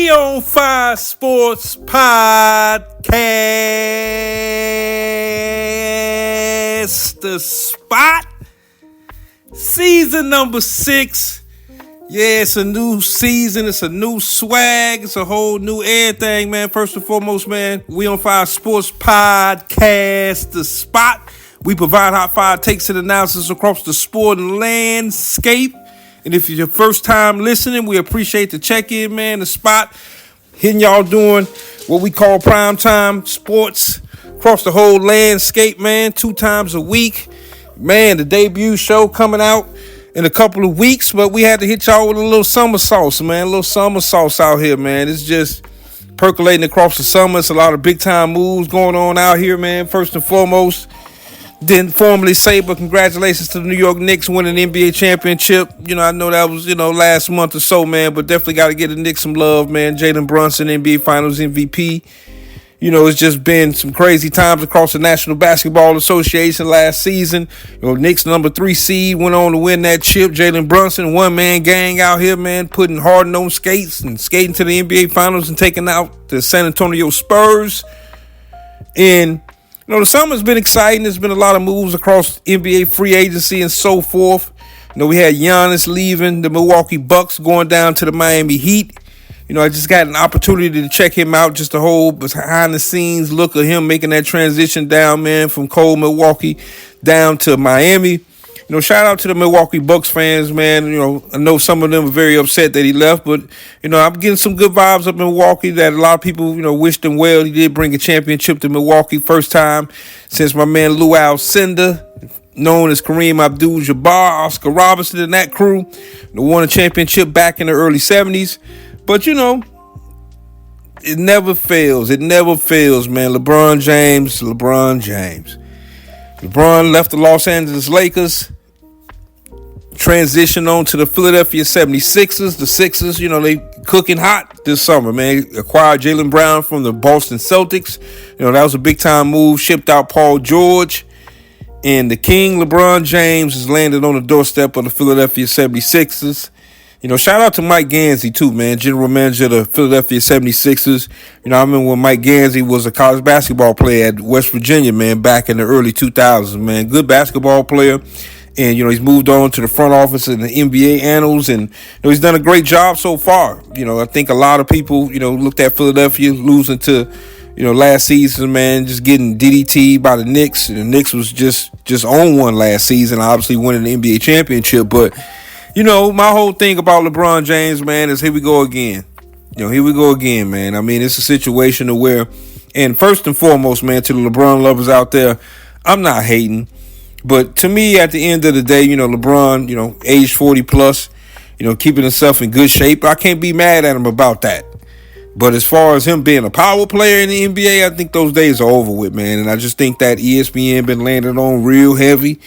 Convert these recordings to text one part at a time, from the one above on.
We on Fire Sports Podcast, The Spot, season number 6. Yeah, it's a new season. It's a new swag. It's a whole new everything, man. First and foremost, man, we on Fire Sports Podcast, The Spot. We provide hot fire takes and analysis across the sporting landscape. And if it's your first time listening, we appreciate the check-in, man. The Spot, hitting y'all doing what we call primetime sports across the whole landscape, man. 2 times a week. Man, the debut show coming out in a couple of weeks, but we had to hit y'all with a little summer sauce, man. A little summer sauce out here, man. It's just percolating across the summer. It's a lot of big-time moves going on out here, man. First and foremost, didn't formally say, but congratulations to the New York Knicks winning the NBA championship. You know, I know that was, last month or so, man, but definitely got to give the Knicks some love, man. Jalen Brunson, NBA Finals MVP. You know, it's just been some crazy times across the National Basketball Association last season. Knicks number 3 seed went on to win that chip. Jalen Brunson, one-man gang out here, man, putting Harden on skates and skating to the NBA Finals and taking out the San Antonio Spurs. And the summer's been exciting. There's been a lot of moves across NBA free agency and so forth. We had Giannis leaving the Milwaukee Bucks, going down to the Miami Heat. I just got an opportunity to check him out, just a whole behind-the-scenes look of him making that transition down, man, from cold Milwaukee down to Miami. Shout out to the Milwaukee Bucks fans, man. I know some of them are very upset that he left, but, I'm getting some good vibes up in Milwaukee that a lot of people, wished him well. He did bring a championship to Milwaukee, first time since my man Lou Alcindor, known as Kareem Abdul-Jabbar, Oscar Robertson, and that crew, won a championship back in the early 70s. But, it never fails. It never fails, man. LeBron James. LeBron left the Los Angeles Lakers, transitioned on to the Philadelphia 76ers. The Sixers, they cooking hot this summer, man. Acquired Jaylen Brown from the Boston Celtics. That was a big-time move. Shipped out Paul George. And the King, LeBron James, has landed on the doorstep of the Philadelphia 76ers. Shout out to Mike Gansey, too, man, general manager of the Philadelphia 76ers. I remember when Mike Gansey was a college basketball player at West Virginia, man, back in the early 2000s, man. Good basketball player. And, he's moved on to the front office in the NBA annals. And, he's done a great job so far. I think a lot of people, looked at Philadelphia losing to, last season, man, just getting DDT by the Knicks. And the Knicks was just on one last season, obviously winning the NBA championship. But, my whole thing about LeBron James, man, is here we go again. Here we go again, man. I mean, it's a situation to where, and first and foremost, man, to the LeBron lovers out there, I'm not hating. But to me, at the end of the day, LeBron, age 40 plus, keeping himself in good shape. I can't be mad at him about that. But as far as him being a power player in the NBA, I think those days are over with, man. And I just think that ESPN been landing on real heavy,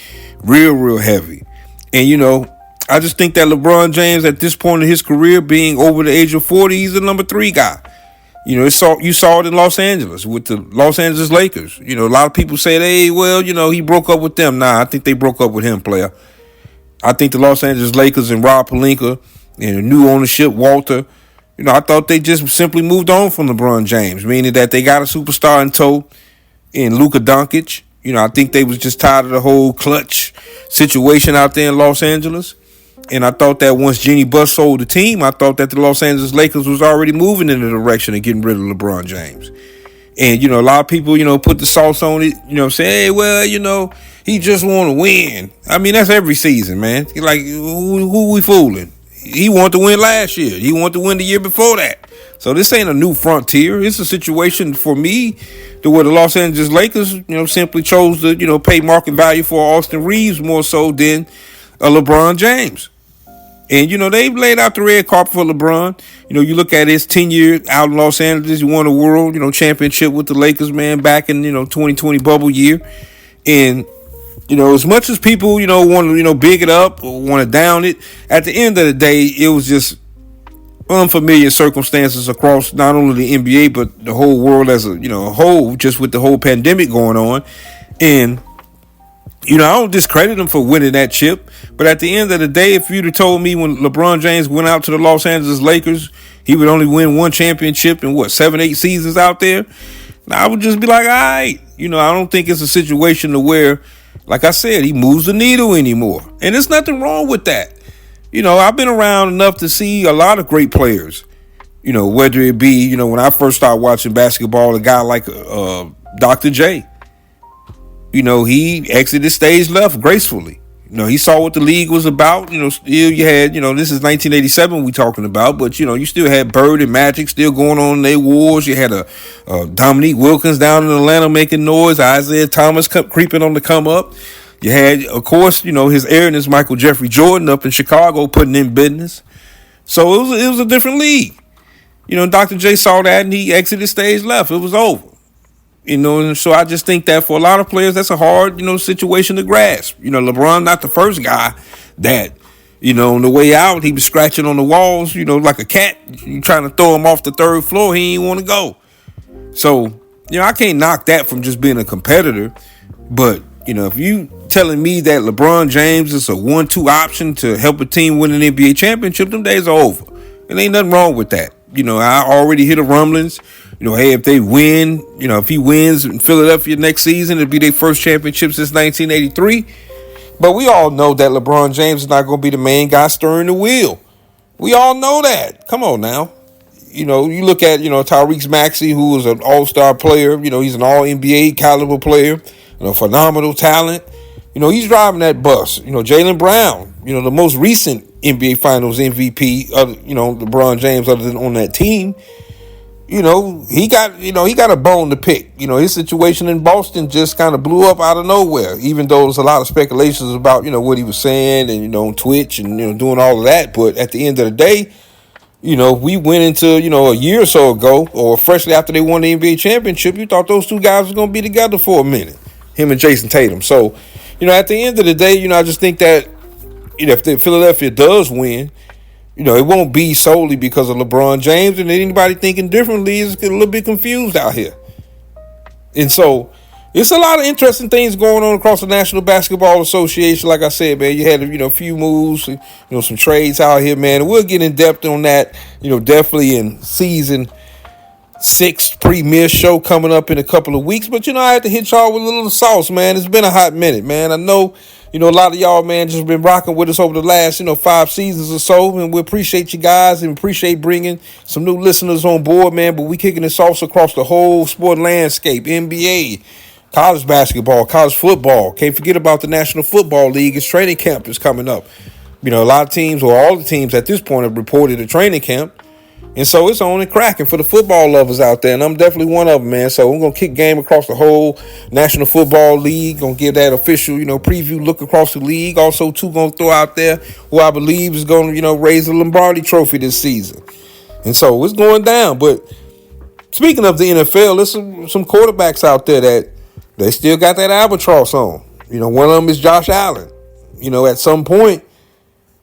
real heavy. And, I just think that LeBron James, at this point in his career, being over the age of 40, he's the number 3 guy. You saw it in Los Angeles with the Los Angeles Lakers. A lot of people say, hey, well, he broke up with them. Nah, I think they broke up with him, player. I think the Los Angeles Lakers and Rob Pelinka and the new ownership, Walter, I thought they just simply moved on from LeBron James, meaning that they got a superstar in tow in Luka Doncic. I think they was just tired of the whole clutch situation out there in Los Angeles. And I thought that once Jeanie Buss sold the team, I thought that the Los Angeles Lakers was already moving in the direction of getting rid of LeBron James. And, a lot of people, put the sauce on it, say, hey, well, he just want to win. I mean, that's every season, man. Like, who we fooling? He wanted to win last year. He wanted to win the year before that. So this ain't a new frontier. It's a situation for me to where the Los Angeles Lakers, simply chose to, pay market value for Austin Reeves more so than LeBron James. And, they've laid out the red carpet for LeBron. You look at his tenure out in Los Angeles. He won a world, championship with the Lakers, man, back in, 2020 bubble year. And, as much as people, want to, big it up or want to down it, at the end of the day, it was just unfamiliar circumstances across not only the NBA, but the whole world as a, whole, just with the whole pandemic going on. And, I don't discredit him for winning that chip, but at the end of the day, if you'd have told me when LeBron James went out to the Los Angeles Lakers, he would only win one championship in 7-8 seasons out there, I would just be like, all right. I don't think it's a situation to where, like I said, he moves the needle anymore. And there's nothing wrong with that. I've been around enough to see a lot of great players, whether it be, when I first started watching basketball, a guy like Dr. J. He exited stage left gracefully. He saw what the league was about. Still you had, this is 1987 we talking about, but, you still had Bird and Magic still going on in their wars. You had a Dominique Wilkins down in Atlanta making noise. Isaiah Thomas creeping on the come up. You had, of course, his heiress Michael Jeffrey Jordan up in Chicago putting in business. So it was a different league. Dr. J saw that and he exited stage left. It was over. And so I just think that for a lot of players, that's a hard, situation to grasp. LeBron, not the first guy that, on the way out, he was scratching on the walls, like a cat. You trying to throw him off the third floor, he ain't want to go. So, I can't knock that from just being a competitor. But, if you telling me that LeBron James is a 1-2 option to help a team win an NBA championship, them days are over. And ain't nothing wrong with that. I already hear the rumblings. Hey, if they win, if he wins in Philadelphia next season, it'll be their first championship since 1983. But we all know that LeBron James is not going to be the main guy stirring the wheel. We all know that. Come on now. You look at, Tyrese Maxey, who is an all-star player. He's an all-NBA caliber player, phenomenal talent. He's driving that bus. Jaylen Brown, the most recent NBA Finals MVP, LeBron James, other than on that team. He got a bone to pick. His situation in Boston just kind of blew up out of nowhere, even though there's a lot of speculations about, what he was saying and, on Twitch and, doing all of that. But at the end of the day, we went into, a year or so ago, or freshly after they won the NBA championship, you thought those two guys were going to be together for a minute, him and Jason Tatum. So, at the end of the day, I just think that, if Philadelphia does win, it won't be solely because of LeBron James, and anybody thinking differently is a little bit confused out here. And so it's a lot of interesting things going on across the National Basketball Association. Like I said, man, you had, a few moves, some trades out here, man. And we'll get in depth on that, definitely in season 6 premier show coming up in a couple of weeks. But, I had to hit y'all with a little sauce, man. It's been a hot minute, man. I know, a lot of y'all, man, just been rocking with us over the last, 5 seasons or so. And we appreciate you guys and appreciate bringing some new listeners on board, man. But we kicking this sauce across the whole sport landscape, NBA, college basketball, college football. Can't forget about the National Football League. Its training camp is coming up. A lot of teams, or all the teams at this point, have reported a training camp. And so it's on and cracking for the football lovers out there. And I'm definitely one of them, man. So we're going to kick game across the whole National Football League. Going to give that official, preview look across the league. Also, too, going to throw out there who I believe is going to, raise the Lombardi Trophy this season. And so it's going down. But speaking of the NFL, there's some quarterbacks out there that they still got that albatross on. One of them is Josh Allen. At some point,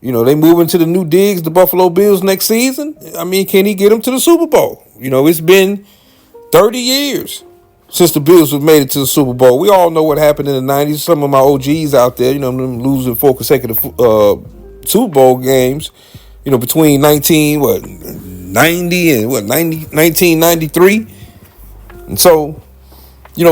they move into the new digs, the Buffalo Bills next season. I mean, can he get them to the Super Bowl? It's been 30 years since the Bills have made it to the Super Bowl. We all know what happened in the 90s. Some of my OGs out there, them losing 4 consecutive Super Bowl games, between 1993. And so,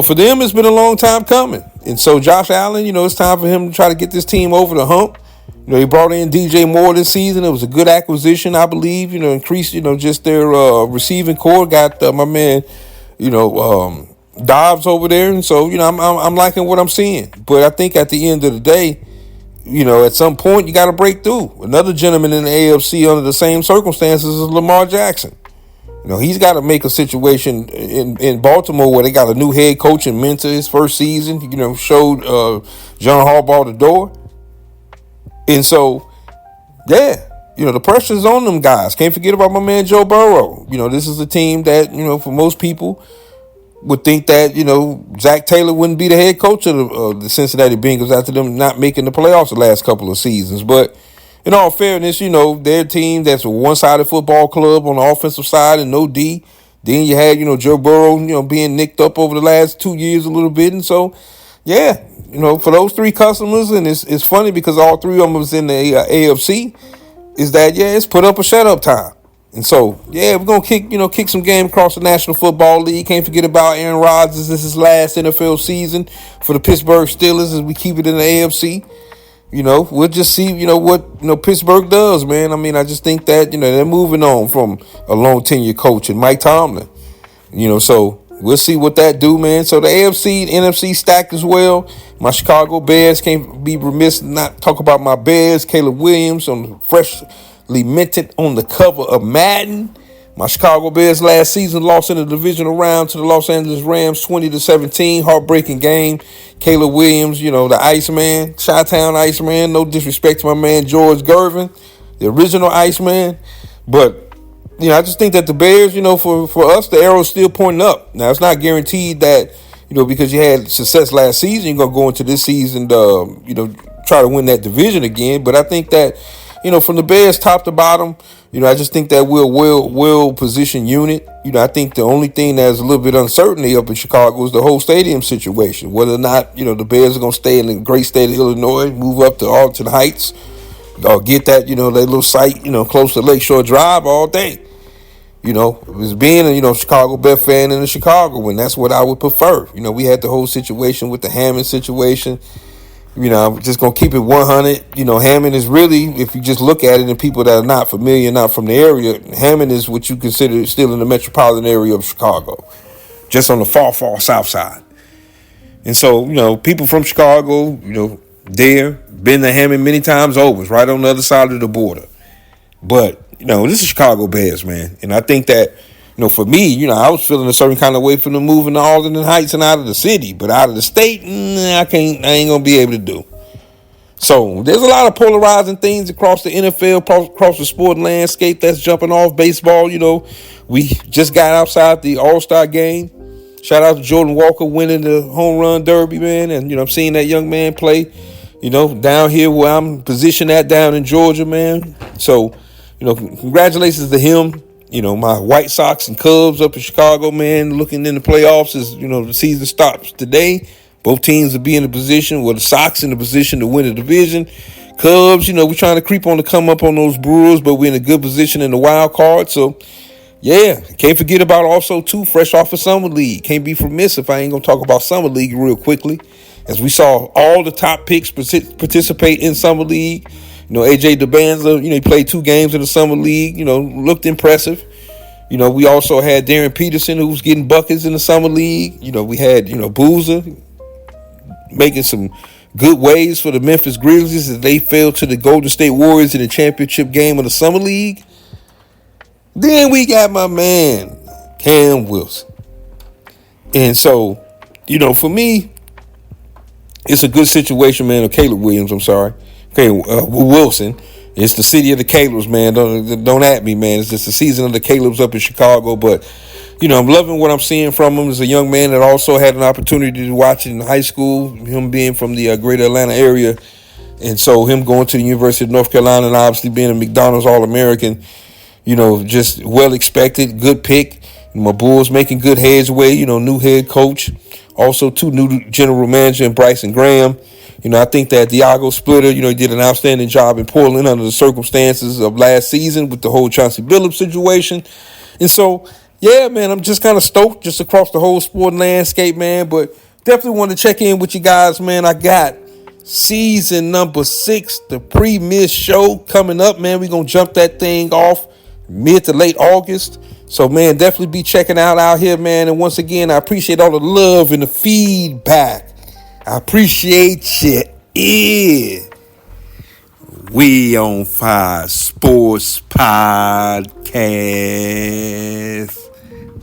for them, it's been a long time coming. And so Josh Allen, it's time for him to try to get this team over the hump. He brought in DJ Moore this season. It was a good acquisition, I believe. Increased, just their receiving core. Got my man, Dobbs over there, and so I'm liking what I'm seeing. But I think at the end of the day, at some point you got to break through. Another gentleman in the AFC under the same circumstances is Lamar Jackson. He's got to make a situation in Baltimore where they got a new head coach and mentor his first season. Showed John Harbaugh the door. And so, yeah, the pressure's on them guys. Can't forget about my man Joe Burrow. This is a team that, for most people would think that, Zach Taylor wouldn't be the head coach of the Cincinnati Bengals after them not making the playoffs the last couple of seasons. But in all fairness, their team that's a one-sided football club on the offensive side and no D. Then you had, Joe Burrow, being nicked up over the last 2 years a little bit. And so, yeah, for those three customers, and it's funny because all three of them was in the AFC, is that, it's put up or shut up time. And so, we're going to kick some game across the National Football League. Can't forget about Aaron Rodgers. This is his last NFL season for the Pittsburgh Steelers as we keep it in the AFC. We'll just see, what, Pittsburgh does, man. I mean, I just think that, they're moving on from a long tenure coach and Mike Tomlin, so we'll see what that do, man. So the AFC, the NFC stacked as well. My Chicago Bears, can't be remiss not talk about my Bears. Caleb Williams on the freshly minted on the cover of Madden. My Chicago Bears last season lost in the divisional round to the Los Angeles Rams 20-17. Heartbreaking game. Caleb Williams, the Iceman, Chi-Town Iceman. No disrespect to my man George Gervin, the original Iceman. But, I just think that the Bears, for us, the arrow's still pointing up. Now, it's not guaranteed that, because you had success last season, you're going to go into this season, try to win that division again. But I think that, from the Bears top to bottom, I just think that we're a well-positioned unit. I think the only thing that's a little bit uncertainty up in Chicago is the whole stadium situation. Whether or not, the Bears are going to stay in the great state of Illinois, move up to Arlington Heights, or get that, that little site, close to Lakeshore Drive all day. As being a, Chicago Bear fan in Chicago, and that's what I would prefer. We had the whole situation with the Hammond situation. I'm just going to keep it 100. Hammond is really, if you just look at it, and people that are not familiar, not from the area, Hammond is what you consider still in the metropolitan area of Chicago, just on the far south side. And so, people from Chicago, there, been to Hammond many times over. It's right on the other side of the border. But, this is Chicago Bears, man. And I think that, for me, I was feeling a certain kind of way from the moving to Arlington Heights and out of the city. But out of the state, I ain't going to be able to do. So there's a lot of polarizing things across the NFL, across the sporting landscape that's jumping off. Baseball, we just got outside the All-Star game. Shout out to Jordan Walker winning the home run derby, man. And, I'm seeing that young man play, down here where I'm positioned at down in Georgia, man. So, congratulations to him. My White Sox and Cubs up in Chicago, man, looking in the playoffs as, the season stops today. Both teams will be in a position, the Sox in a position to win the division. Cubs, we're trying to creep on to come up on those Brewers, but we're in a good position in the wild card. So, can't forget about also, too, fresh off of Summer League. Can't be remiss if I ain't going to talk about Summer League real quickly. As we saw all the top picks participate in Summer League. AJ DeBanza, he played 2 games in the Summer League, looked impressive. We also had Darren Peterson, who was getting buckets in the Summer League. We had, Boozer making some good waves for the Memphis Grizzlies as they fell to the Golden State Warriors in the championship game of the Summer League. Then we got my man, Cam Wilson. And so, for me, it's a good situation, man. Or Caleb Williams, I'm sorry. Okay, Wilson. It's the city of the Calebs, man. Don't at me, man. It's just the season of the Calebs up in Chicago. But, I'm loving what I'm seeing from him as a young man that also had an opportunity to watch it in high school, him being from the greater Atlanta area. And so him going to the University of North Carolina and obviously being a McDonald's All-American, just well expected, good pick. My Bulls making good headway, new head coach. Also, 2 new general manager in Bryson Graham. I think that Diago Splitter, did an outstanding job in Portland under the circumstances of last season with the whole Chauncey Billups situation. And so, man, I'm just kind of stoked just across the whole sporting landscape, man. But definitely want to check in with you guys, man. I got season number 6, the pre-miss show coming up, man. We're going to jump that thing off mid to late August. So, man, definitely be checking out here, man. And once again, I appreciate all the love and the feedback. I appreciate you. Yeah. We on Fire Sports Podcast.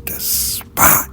The Spot.